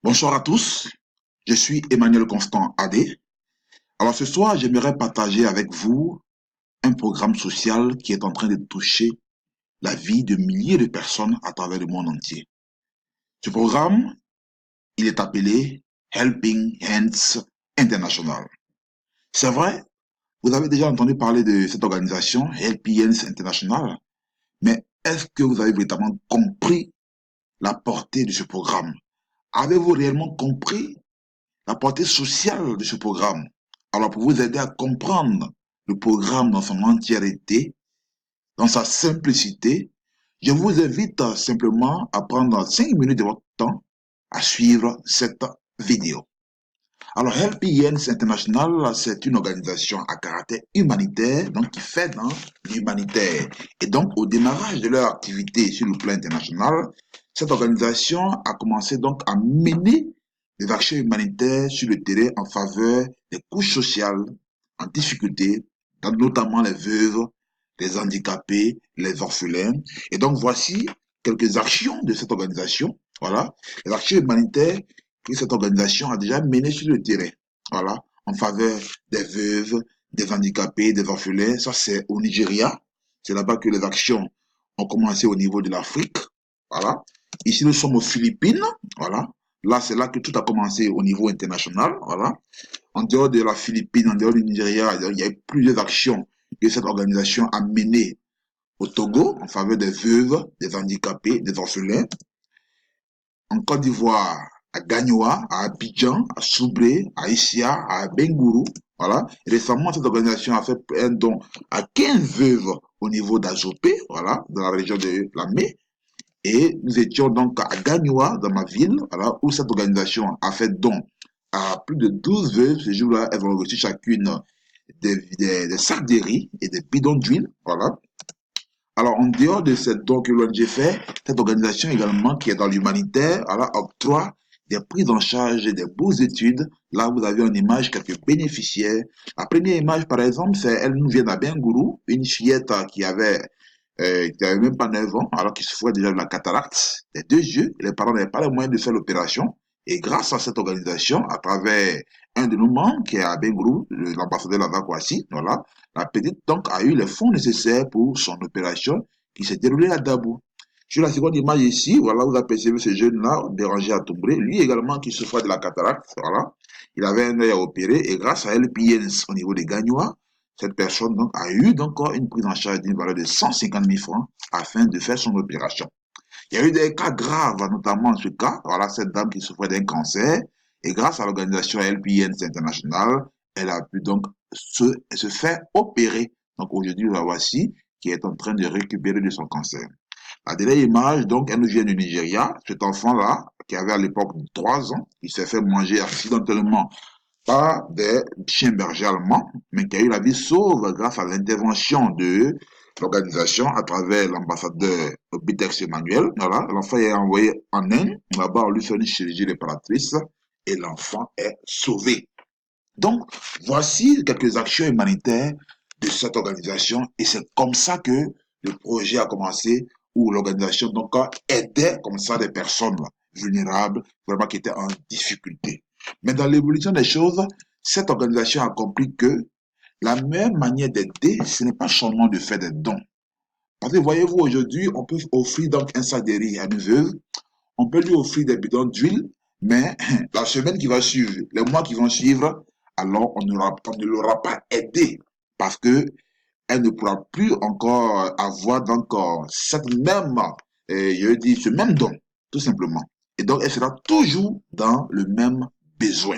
Bonsoir à tous, je suis Emmanuel Constant Adé. Alors ce soir, j'aimerais partager avec vous un programme social qui est en train de toucher la vie de milliers de personnes à travers le monde entier. Ce programme, il est appelé Helping Hands International. C'est vrai, vous avez déjà entendu parler de cette organisation, Helping Hands International, mais est-ce que vous avez véritablement compris la portée de ce programme? Avez-vous réellement compris la portée sociale de ce programme? Alors, pour vous aider à comprendre le programme dans son entièreté, dans sa simplicité, je vous invite simplement à prendre 5 minutes de votre temps à suivre cette vidéo. Alors, Help Hands International, c'est une organisation à caractère humanitaire, donc qui fait dans l'humanitaire. Et donc, au démarrage de leur activité sur le plan international, cette organisation a commencé donc à mener des actions humanitaires sur le terrain en faveur des couches sociales en difficulté, notamment les veuves, les handicapés, les orphelins. Et donc, voici quelques actions de cette organisation. Voilà, les actions humanitaires que cette organisation a déjà menées sur le terrain. Voilà, en faveur des veuves, des handicapés, des orphelins. Ça, c'est au Nigeria. C'est là-bas que les actions ont commencé au niveau de l'Afrique. Voilà. Ici, nous sommes aux Philippines. Voilà. Là, c'est là que tout a commencé au niveau international. Voilà. En dehors de la Philippine, en dehors du Nigeria, il y a eu plusieurs actions que cette organisation a menées au Togo en faveur des veuves, des handicapés, des orphelins. En Côte d'Ivoire, à Gagnoa, à Abidjan, à Soubré, à Issia, à Bengourou. Voilà. Et récemment, cette organisation a fait un don à 15 veuves au niveau d'Azopé, voilà, dans la région de Lamé. Et nous étions donc à Gagnoa, dans ma ville, voilà, où cette organisation a fait don à plus de 12 veuves. Ce jour-là, elles ont reçu chacune des sacs de riz et des bidons d'huile. Voilà. Alors, en dehors de cette don que l'ONG fait, cette organisation également, qui est dans l'humanitaire, octroie des prises en charge et des bourses d'études. Là, vous avez en image quelques bénéficiaires. La première image, par exemple, c'est elle nous vient d'Abengourou, une fillette qui avait même pas 9 ans, alors qu'il souffrait déjà de la cataracte des deux yeux. Les parents n'avaient pas les moyens de faire l'opération. Et grâce à cette organisation, à travers un de nos membres, qui est à Bengourou, l'ambassadeur Lava Kwasi, voilà, la petite donc a eu les fonds nécessaires pour son opération qui s'est déroulée à Dabou. Sur la seconde image ici, voilà, vous apercevez ce jeune-là, Béranger à Tombré, lui également qui souffrait de la cataracte, voilà. Il avait un œil à opérer et grâce à LPNs au niveau des Gagnois, cette personne donc, a eu donc une prise en charge d'une valeur de 150 000 francs afin de faire son opération. Il y a eu des cas graves, notamment en ce cas, voilà, cette dame qui souffrait d'un cancer, et grâce à l'organisation LPN International, elle a pu donc se faire opérer. Donc aujourd'hui, la voici, qui est en train de récupérer de son cancer. La dernière image, donc, elle nous vient du Nigeria. Cet enfant-là, qui avait à l'époque 3 ans, il s'est fait manger accidentellement par des chiens bergers allemands, mais qui a eu la vie sauve grâce à l'intervention de l'organisation à travers l'ambassadeur Bitex Emmanuel. Voilà, l'enfant est envoyé en Inde. Là-bas, on lui fait une chirurgie réparatrice et l'enfant est sauvé. Donc, voici quelques actions humanitaires de cette organisation et c'est comme ça que le projet a commencé où l'organisation donc aidait comme ça des personnes vulnérables, vraiment qui étaient en difficulté. Mais dans l'évolution des choses, cette organisation a compris que la meilleure manière d'aider, ce n'est pas seulement de faire des dons. Parce que voyez-vous, aujourd'hui, on peut offrir donc un sac de riz à une veuve, on peut lui offrir des bidons d'huile, mais la semaine qui va suivre, les mois qui vont suivre, alors on ne l'aura pas aidé parce que elle ne pourra plus encore avoir donc cette même, je veux dire, ce même don, tout simplement. Et donc, elle sera toujours dans le même besoin.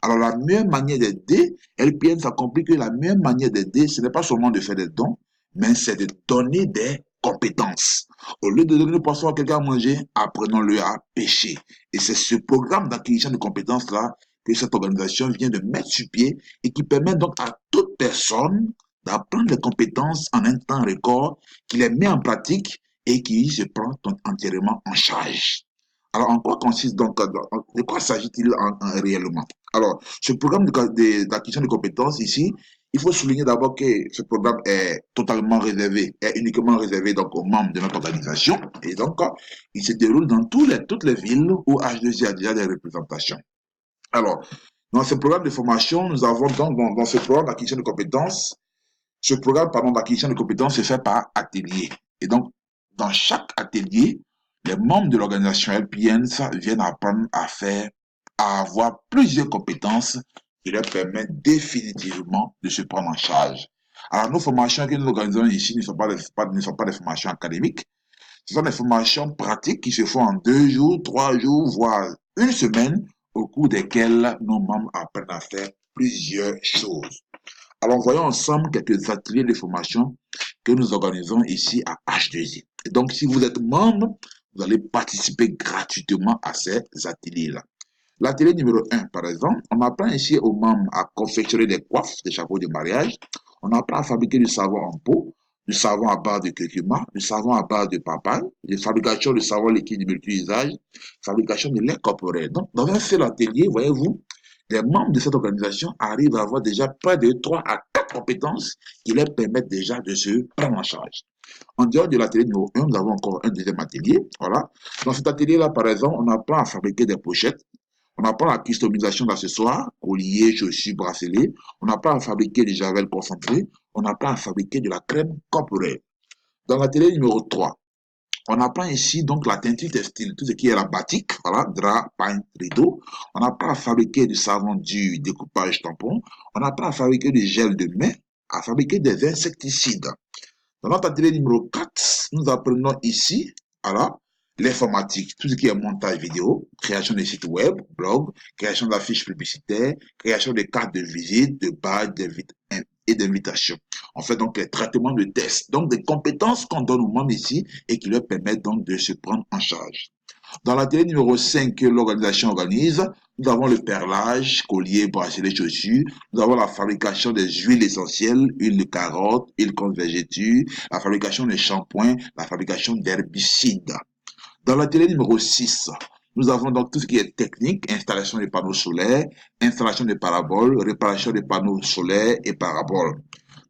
Alors, la meilleure manière d'aider, LPN s'accomplit que la meilleure manière d'aider, ce n'est pas seulement de faire des dons, mais c'est de donner des compétences. Au lieu de donner le poisson à quelqu'un à manger, apprenons-le à pêcher. Et c'est ce programme d'acquisition de compétences-là que cette organisation vient de mettre sur pied et qui permet donc à toute personne d'apprendre des compétences en un temps record, qui les met en pratique et qui se prend entièrement en charge. Alors, en quoi consiste donc, de quoi s'agit-il réellement? Alors, ce programme d'acquisition de compétences ici, Il faut souligner d'abord que ce programme est totalement réservé, est uniquement réservé donc aux membres de notre organisation. Et donc, il se déroule dans toutes les villes où H2I a déjà des représentations. Alors, dans ce programme de formation, nous avons donc dans ce programme d'acquisition de compétences, ce programme d'acquisition de compétences se fait par atelier. Et donc, dans chaque atelier, les membres de l'organisation LPNS viennent apprendre à avoir plusieurs compétences qui leur permettent définitivement de se prendre en charge. Alors, nos formations que nous organisons ici ne sont pas des formations académiques, ce sont des formations pratiques qui se font en 2 jours, 3 jours, voire une semaine, au cours desquelles nos membres apprennent à faire plusieurs choses. Alors, voyons ensemble quelques ateliers de formation que nous organisons ici à H2I. Et donc, si vous êtes membre, vous allez participer gratuitement à ces ateliers-là. L'atelier numéro 1, par exemple, on apprend ici aux membres à confectionner des coiffes, des chapeaux de mariage. On apprend à fabriquer du savon en pot, du savon à base de curcuma, du savon à base de papaye, la fabrication de savon liquide de multi-usage, fabrication de lait corporel. Donc, dans un seul atelier, voyez-vous, les membres de cette organisation arrivent à avoir déjà près de 3 à 4 compétences qui leur permettent déjà de se prendre en charge. En dehors de l'atelier numéro 1, nous avons encore un deuxième atelier. Voilà. Dans cet atelier-là, par exemple, on apprend à fabriquer des pochettes. On apprend la customisation d'accessoires, colliers, chaussures, bracelets. On apprend à fabriquer des javel concentrés. On apprend à fabriquer de la crème corporelle. Dans l'atelier numéro 3, on apprend ici donc la teinture textile, tout ce qui est la batik, voilà, drap, pain, rideau. On apprend à fabriquer du savon dur, découpage tampon. On apprend à fabriquer du gel de main, à fabriquer des insecticides. Dans notre atelier numéro 4, nous apprenons ici, voilà, l'informatique, tout ce qui est montage vidéo, création de sites web, blog, création d'affiches publicitaires, création de cartes de visite, de badges et d'invitation. On fait donc les traitements de tests, donc des compétences qu'on donne aux membres ici et qui leur permettent donc de se prendre en charge. Dans l'atelier numéro 5 que l'organisation organise, nous avons le perlage, collier, bracelet, chaussures. Nous avons la fabrication des huiles essentielles, huile de carotte, huile contre végéture, la fabrication des shampoings, la fabrication d'herbicides. Dans l'atelier numéro 6, nous avons donc tout ce qui est technique, installation des panneaux solaires, installation des paraboles, réparation des panneaux solaires et paraboles.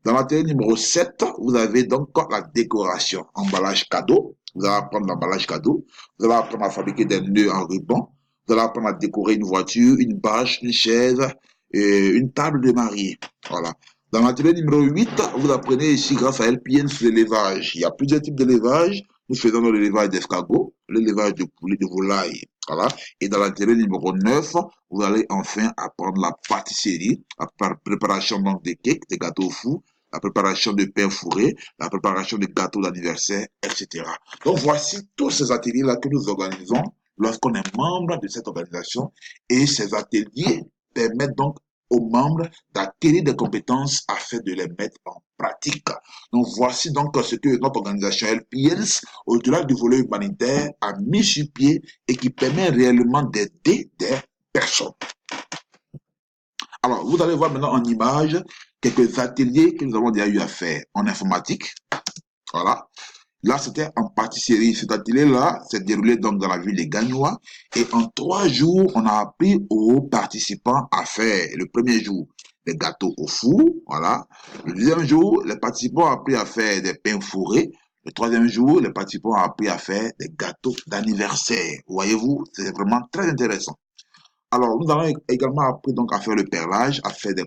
Dans l'atelier numéro 7, vous avez donc la décoration, emballage cadeau. Vous allez apprendre l'emballage cadeau. Vous allez apprendre à fabriquer des nœuds en ruban. Vous allez apprendre à décorer une voiture, une bâche, une chaise, et une table de mariée. Voilà. Dans l'atelier numéro 8, vous apprenez ici, grâce à LPN, sur l'élevage. Il y a plusieurs types d'élevage. Nous faisons l'élevage d'escargots, l'élevage de poulets, de volailles. Voilà. Et dans l'atelier numéro 9, vous allez enfin apprendre la pâtisserie, la préparation donc des cakes, des gâteaux fous, la préparation de pain fourré, la préparation de gâteaux d'anniversaire, etc. Donc voici tous ces ateliers-là que nous organisons lorsqu'on est membre de cette organisation et ces ateliers permettent donc aux membres d'acquérir des compétences afin de les mettre en pratique. Donc voici donc ce que notre organisation LPNS, au-delà du volet humanitaire, a mis sur pied et qui permet réellement d'aider des personnes. Alors, vous allez voir maintenant en image quelques ateliers que nous avons déjà eu à faire en informatique. Voilà. Là, c'était en pâtisserie. Cet atelier-là s'est déroulé donc dans la ville de Gagnoa. Et en 3 jours, on a appris aux participants à faire, le premier jour, des gâteaux au four. Voilà. Le deuxième jour, les participants ont appris à faire des pains fourrés. Le troisième jour, les participants ont appris à faire des gâteaux d'anniversaire. Voyez-vous, c'est vraiment très intéressant. Alors, nous avons également appris donc à faire le perlage, à faire des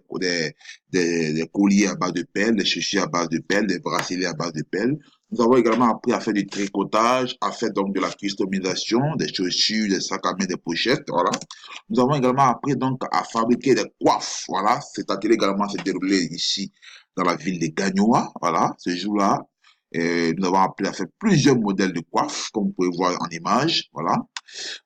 colliers à base de pelle, des chaussures à base de pelle, des bracelets à base de pelle. Nous avons également appris à faire du tricotage, à faire donc de la customisation, des chaussures, des sacs à main, des pochettes, voilà. Nous avons également appris donc à fabriquer des coiffes, voilà. Cet atelier également s'est déroulé ici dans la ville de Gagnoa, voilà, ce jour-là. Et nous avons appris à faire plusieurs modèles de coiffes, comme vous pouvez voir en image, voilà.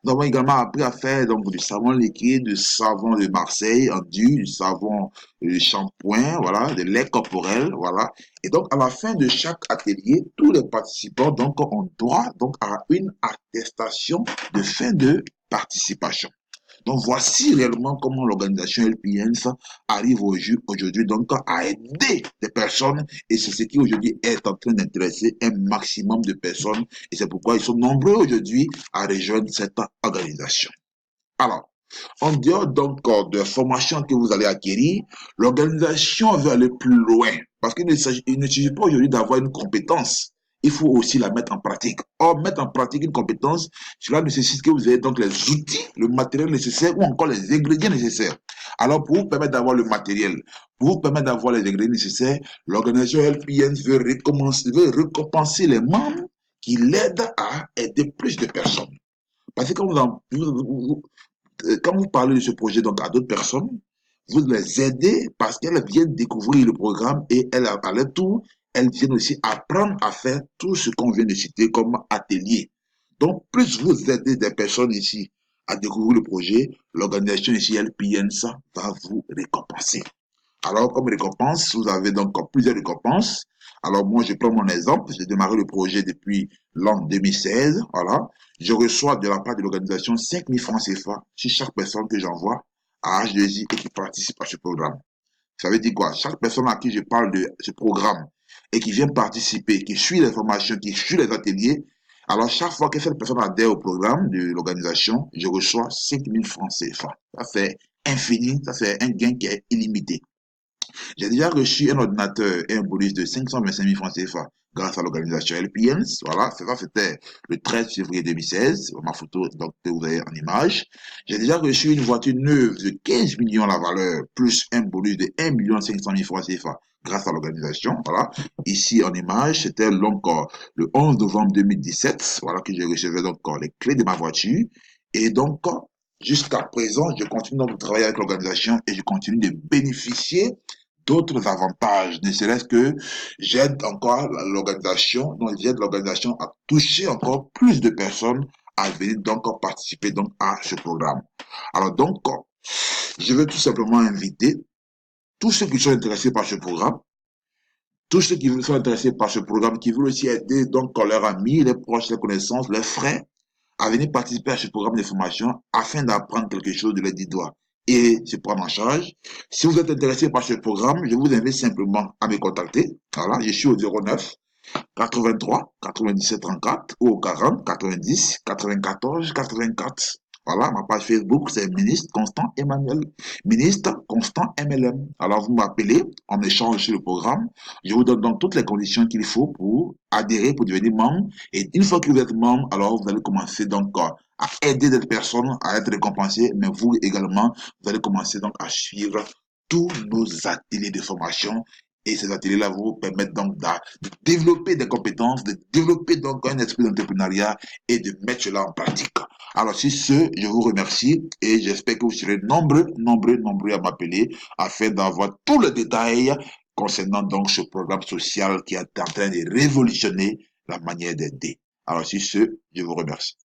Nous avons également appris à faire donc du savon liquide, du savon de Marseille en dur, du savon de shampoing, voilà, de lait corporel, voilà. Et donc à la fin de chaque atelier, tous les participants donc ont droit donc à une attestation de fin de participation. Donc voici réellement comment l'organisation LPNS arrive aujourd'hui donc à aider des personnes et c'est ce qui aujourd'hui est en train d'intéresser un maximum de personnes et c'est pourquoi ils sont nombreux aujourd'hui à rejoindre cette organisation. Alors, En dehors donc de la formation que vous allez acquérir, l'organisation veut aller plus loin. Parce qu'il ne suffit pas aujourd'hui d'avoir une compétence. Il faut aussi la mettre en pratique. Or, mettre en pratique une compétence, cela nécessite que vous ayez donc les outils, le matériel nécessaire ou encore les ingrédients nécessaires. Alors, pour vous permettre d'avoir le matériel, pour vous permettre d'avoir les ingrédients nécessaires, l'organisation LPN veut récompenser les membres qui l'aident à aider plus de personnes. Parce que quand vous parlez de ce projet donc à d'autres personnes, vous les aidez parce qu'elles viennent découvrir le programme et elles, à leur tour, elles viennent aussi apprendre à faire tout ce qu'on vient de citer comme atelier. Donc, plus vous aidez des personnes ici à découvrir le projet, l'organisation ici, LPNSA, va vous récompenser. Alors, comme récompense, vous avez donc plusieurs récompenses. Alors, moi, je prends mon exemple. J'ai démarré le projet depuis l'an 2016. Voilà. Je reçois de la part de l'organisation 5 000 francs CFA sur chaque personne que j'envoie à H2I et qui participe à ce programme. Ça veut dire quoi? Chaque personne à qui je parle de ce programme et qui vient participer, qui suit les formations, qui suit les ateliers, alors chaque fois que cette personne adhère au programme de l'organisation, je reçois 5 000 francs CFA. Ça c'est infini, ça c'est un gain qui est illimité. J'ai déjà reçu un ordinateur et un bonus de 525 000 francs CFA grâce à l'organisation LPNs. Voilà, ça c'était le 13 février 2016. Ma photo, donc, que vous avez en image. J'ai déjà reçu une voiture neuve de 15 millions la valeur, plus un bonus de 1 500 000 francs CFA grâce à l'organisation. Voilà, ici en image, c'était donc le 11 novembre 2017. Voilà que j'ai reçu donc les clés de ma voiture. Et donc, jusqu'à présent, je continue donc de travailler avec l'organisation et je continue de bénéficier d'autres avantages, ne serait-ce que j'aide encore l'organisation, donc j'aide l'organisation à toucher encore plus de personnes à venir donc participer donc à ce programme. Alors donc, je veux tout simplement inviter tous ceux qui sont intéressés par ce programme, tous ceux qui sont intéressés par ce programme, qui veulent aussi aider donc leurs amis, les proches, les connaissances, leurs frères, à venir participer à ce programme de formation afin d'apprendre quelque chose de l'aide doigts et se prendre en charge. Si vous êtes intéressé par ce programme, je vous invite simplement à me contacter. Voilà, je suis au 09 83 97 34 ou au 40 90 94 84. Voilà, ma page Facebook, c'est Ministre Constant Emmanuel. Ministre Constant MLM. Alors, vous m'appelez, on échange sur le programme. Je vous donne donc toutes les conditions qu'il faut pour adhérer, pour devenir membre. Et une fois que vous êtes membre, alors vous allez commencer donc à aider des personnes à être récompensées, mais vous également, vous allez commencer donc à suivre tous nos ateliers de formation et ces ateliers-là vous permettent donc de développer des compétences, de développer donc un esprit d'entrepreneuriat et de mettre cela en pratique. Alors, sur ce, je vous remercie et j'espère que vous serez nombreux à m'appeler afin d'avoir tous les détails concernant donc ce programme social qui est en train de révolutionner la manière d'aider. Alors, sur ce, je vous remercie.